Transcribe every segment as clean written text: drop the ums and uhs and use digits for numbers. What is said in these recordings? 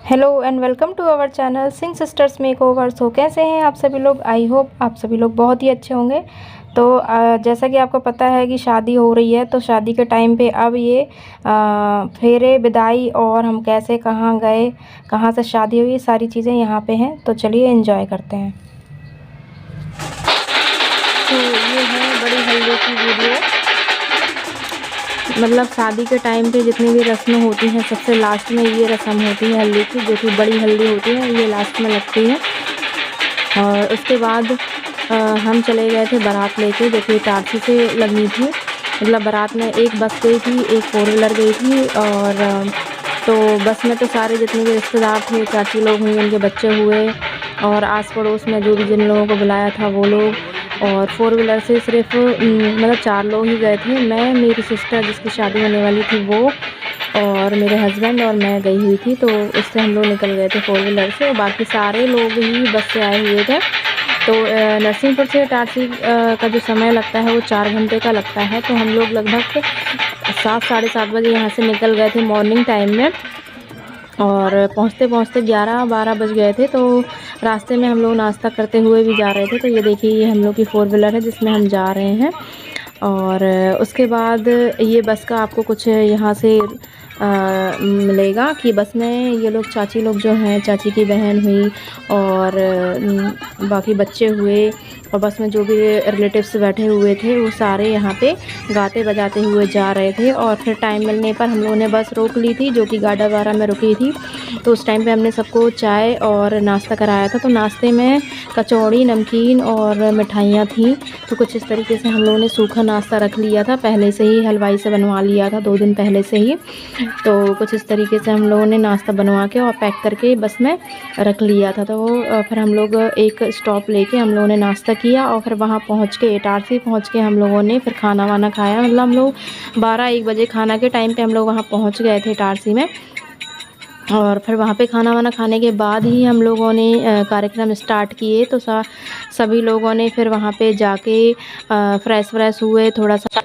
Hello and welcome to our channel Singh sisters makeover. So कैसे हैं आप सभी लोग? आई होप आप सभी लोग बहुत ही अच्छे होंगे। तो जैसा कि आपको पता है कि शादी हो रही है, तो शादी के टाइम पे अब ये फेरे विदाई और हम कैसे कहाँ गए, कहाँ से शादी हुई, सारी चीज़ें यहाँ पे हैं। तो चलिए एंजॉय करते हैं। तो ये है बड़ी हल्दी की वीडियो। मतलब शादी के टाइम पे जितनी भी रस्में होती हैं, सबसे लास्ट में ये रस्म होती है हल्दी की, जो कि बड़ी हल्दी होती है, ये लास्ट में लगती है। और उसके बाद हम चले गए थे बारात लेके, जो कि इटारसी से लगनी थी। मतलब बारात में एक बस गई थी, एक 4 व्हीलर गई थी। और तो बस में तो सारे जितने भी रिश्तेदार थे, चाची लोग हुई, उनके बच्चे हुए, और आस पड़ोस में जो भी जिन लोगों को बुलाया था वो लोग। और 4 व्हीलर से सिर्फ मतलब 4 लोग ही गए थे। मैं, मेरी सिस्टर जिसकी शादी होने वाली थी वो, और मेरे हस्बैंड और मैं गई हुई थी। तो उससे हम लोग निकल गए थे 4 व्हीलर से, और बाकी सारे लोग ही बस से आए हुए थे। तो नरसिंहपुर से इटारसी का जो समय लगता है वो 4 घंटे का लगता है। तो हम लोग लगभग 7 साढ़े 7 बजे यहाँ से निकल गए थे मॉर्निंग टाइम में, और पहुँचते पहुँचते 11-12 बज गए थे। तो रास्ते में हम लोग नाश्ता करते हुए भी जा रहे थे। तो ये देखिए, ये हम लोग की 4 व्हीलर है जिसमें हम जा रहे हैं। और उसके बाद ये बस का आपको कुछ यहाँ से मिलेगा कि बस में ये लोग, चाची लोग जो हैं, चाची की बहन हुई और बाकी बच्चे हुए, और बस में जो भी रिलेटिव्स बैठे हुए थे वो सारे यहाँ पे गाते बजाते हुए जा रहे थे। और फिर टाइम मिलने पर हम लोगों ने बस रोक ली थी, जो कि गाडावारा में रुकी थी। तो उस टाइम पे हमने सबको चाय और नाश्ता कराया था। तो नाश्ते में कचौड़ी, नमकीन और मिठाइयाँ थी। तो कुछ इस तरीके से हम लोगों ने सूखा नाश्ता रख लिया था, पहले से ही हलवाई से बनवा लिया था 2 दिन पहले से ही। तो कुछ इस तरीके से हम लोगों ने नाश्ता बनवा के और पैक करके बस में रख लिया था। तो फिर हम लोग एक स्टॉप लेके हम लोगों ने नाश्ता किया, और फिर वहाँ पहुँच के, इटारसी पहुँच के हम लोगों ने फिर खाना वाना खाया। मतलब हम लोग 12-1 बजे खाना के टाइम पे हम लोग वहाँ पहुँच गए थे इटारसी में। और फिर वहाँ पे खाना वाना खाने के बाद ही हम लोगों ने कार्यक्रम स्टार्ट किए। तो सभी लोगों ने फिर वहाँ पे जाके फ्रेश व्रेश हुए, थोड़ा सा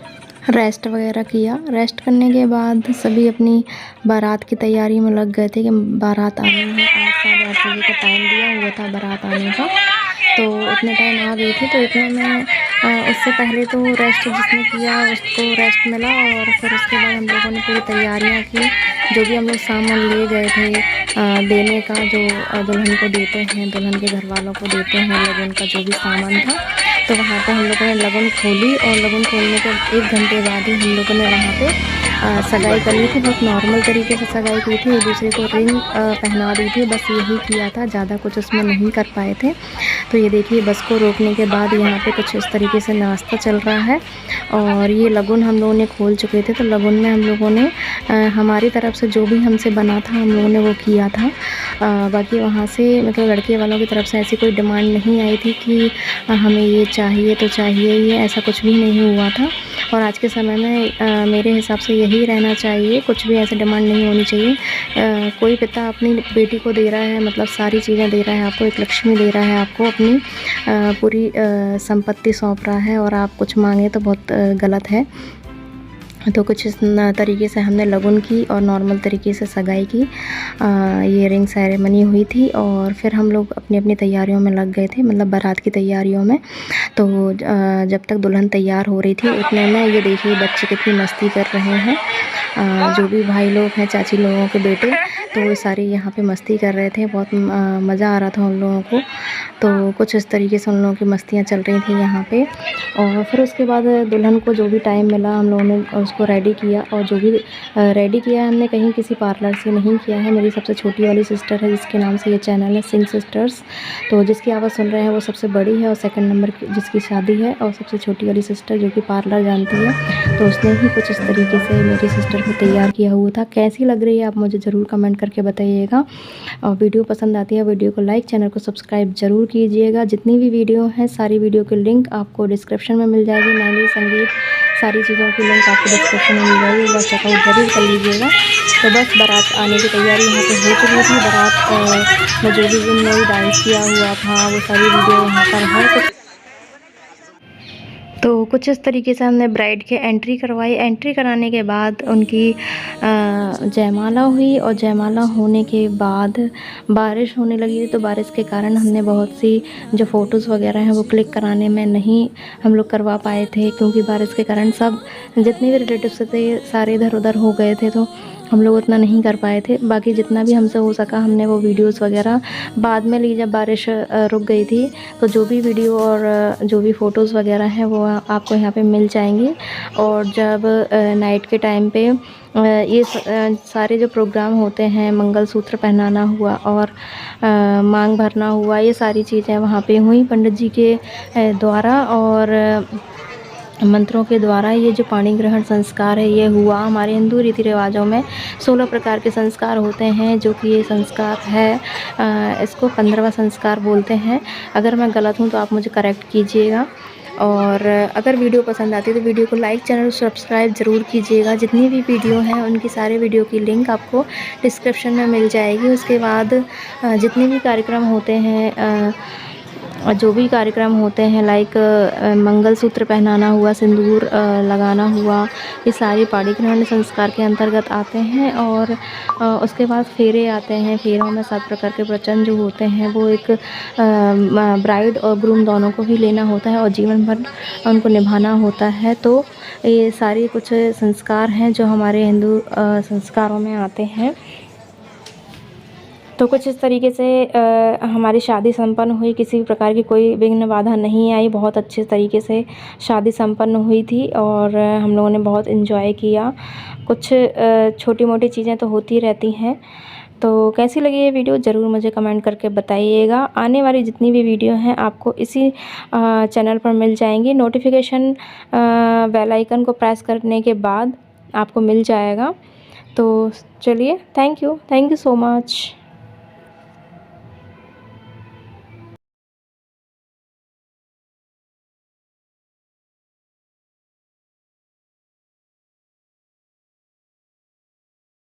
रेस्ट वगैरह किया। रेस्ट करने के बाद सभी अपनी बारात की तैयारी में लग गए थे कि बारात आनी है। 8-8:30 बजे का टाइम दिया हुआ था बारात आने का। तो उतने टाइम आ गई थी। तो इतने में उससे पहले तो रेस्ट जिसने किया उसको रेस्ट मिला, और फिर उसके बाद हम लोगों ने पूरी तैयारियां की। जो भी हम लोग सामान ले गए थे देने का, जो दुल्हन को देते हैं, दुल्हन के घर वालों को देते हैं, लगन का जो भी सामान था, तो वहाँ पे हम लोगों ने लगन खोली। और लगन खोलने के 1 घंटे बाद ही हम लोगों ने वहाँ पे सगाई कर ली थी। बहुत नॉर्मल तरीके से सगाई की थी, एक दूसरे को रिंग पहना दी थी, बस यही किया था, ज़्यादा कुछ उसमें नहीं कर पाए थे। तो ये देखिए, बस को रोकने के बाद यहाँ पे कुछ इस तरीके से नाश्ता चल रहा है। और ये लगन हम लोगों ने खोल चुके थे। तो लगन में हम लोगों ने हमारी तरफ से जो भी हमसे बना था हम लोगों ने वो किया था। बाकी वहाँ से मतलब लड़के वालों की तरफ से ऐसी कोई डिमांड नहीं आई थी कि हमें ये चाहिए तो चाहिए, ये ऐसा कुछ भी नहीं हुआ था। और आज के समय में मेरे हिसाब से यही रहना चाहिए, कुछ भी ऐसी डिमांड नहीं होनी चाहिए। कोई पिता अपनी बेटी को दे रहा है, मतलब सारी चीज़ें दे रहा है आपको, एक लक्ष्मी दे रहा है आपको, अपनी पूरी संपत्ति सौंप रहा है, और आप कुछ मांगे तो बहुत गलत है। तो कुछ इस तरीके से हमने लगन की और नॉर्मल तरीके से सगाई की। ये रिंग सेरेमनी हुई थी, और फिर हम लोग अपनी अपनी तैयारियों में लग गए थे, मतलब बारात की तैयारियों में। तो जब तक दुल्हन तैयार हो रही थी उतने में ये देखिए बच्चे कितनी मस्ती कर रहे हैं। जो भी भाई लोग हैं, चाची लोगों के बेटे, तो वो सारे यहाँ पे मस्ती कर रहे थे। बहुत मज़ा आ रहा था उन लोगों को। तो कुछ इस तरीके से उन लोगों की मस्तियाँ चल रही थी यहाँ पे। और फिर उसके बाद दुल्हन को जो भी टाइम मिला हम लोगों ने उसको रेडी किया। और जो भी रेडी किया है हमने कहीं किसी पार्लर से नहीं किया है। मेरी सबसे छोटी वाली सिस्टर है, जिसके नाम से ये चैनल है सिंह सिस्टर्स। तो जिसकी आवाज़ सुन रहे हैं वो सबसे बड़ी है, और सेकंड नंबर की जिसकी शादी है, और सबसे छोटी वाली सिस्टर जो कि पार्लर जानती है। तो उसने ही कुछ इस तरीके से मेरी सिस्टर को तैयार किया हुआ था। कैसी लग रही है आप मुझे ज़रूर कमेंट करके बताइएगा। और वीडियो पसंद आती है वीडियो को लाइक, चैनल को सब्सक्राइब ज़रूर कीजिएगा। जितनी भी वीडियो हैं सारी वीडियो की लिंक आपको डिस्क्रिप्शन में मिल जाएगी। मेहंदी, संगीत, सारी चीज़ों की लिंक आपको डिस्क्रिप्शन में मिल जाएगी, एक बार चेकआउट ज़रूर कर लीजिएगा। तो बस बारात आने की तैयारी यहाँ पे हो चुकी थी। बारात में जो भी जिनने भी डांस किया हुआ था वो सारी वीडियो यहाँ पर है। तो कुछ इस तरीके से हमने ब्राइड के एंट्री करवाई। एंट्री कराने के बाद उनकी जयमाला हुई और जयमाला होने के बाद बारिश होने लगी। तो बारिश के कारण हमने बहुत सी जो फ़ोटोज़ वगैरह हैं वो क्लिक कराने में नहीं हम लोग करवा पाए थे, क्योंकि बारिश के कारण सब जितने भी रिलेटिव्स थे सारे इधर उधर हो गए थे, तो हम लोग उतना नहीं कर पाए थे। बाकी जितना भी हमसे हो सका हमने वो वीडियोस वगैरह बाद में ली, जब बारिश रुक गई थी। तो जो भी वीडियो और जो भी फ़ोटोज़ वगैरह हैं वो आपको यहाँ पे मिल जाएंगी। और जब नाइट के टाइम पे ये सारे जो प्रोग्राम होते हैं, मंगलसूत्र पहनाना हुआ और मांग भरना हुआ, ये सारी चीज़ें वहाँ पे हुई पंडित जी के द्वारा और मंत्रों के द्वारा। ये जो पाणी ग्रहण संस्कार है ये हुआ। हमारे हिंदू रीति रिवाजों में 16 प्रकार के संस्कार होते हैं, जो कि ये संस्कार है इसको 15वां संस्कार बोलते हैं। अगर मैं गलत हूँ तो आप मुझे करेक्ट कीजिएगा। और अगर वीडियो पसंद आती है तो वीडियो को लाइक, चैनल सब्सक्राइब ज़रूर कीजिएगा। जितनी भी वीडियो हैं उनकी सारे वीडियो की लिंक आपको डिस्क्रिप्शन में मिल जाएगी। उसके बाद जितने भी कार्यक्रम होते हैं जो भी कार्यक्रम होते हैं लाइक मंगलसूत्र पहनाना हुआ, सिंदूर लगाना हुआ, ये सारे पाणी ग्रहण संस्कार के अंतर्गत आते हैं। और उसके बाद फेरे आते हैं। फेरों में 7 प्रकार के वचन जो होते हैं वो एक ब्राइड और ग्रूम दोनों को ही लेना होता है और जीवन भर उनको निभाना होता है। तो ये सारे कुछ संस्कार हैं जो हमारे हिंदू संस्कारों में आते हैं। तो कुछ इस तरीके से हमारी शादी संपन्न हुई। किसी भी प्रकार की कोई विघ्न बाधा नहीं आई। बहुत अच्छे तरीके से शादी संपन्न हुई थी और हम लोगों ने बहुत एंजॉय किया। कुछ छोटी मोटी चीज़ें तो होती रहती हैं। तो कैसी लगी ये वीडियो ज़रूर मुझे कमेंट करके बताइएगा। आने वाली जितनी भी वीडियो हैं आपको इसी चैनल पर मिल जाएंगी। नोटिफिकेशन बेल आइकन को प्रेस करने के बाद आपको मिल जाएगा। तो चलिए, थैंक यू सो मच।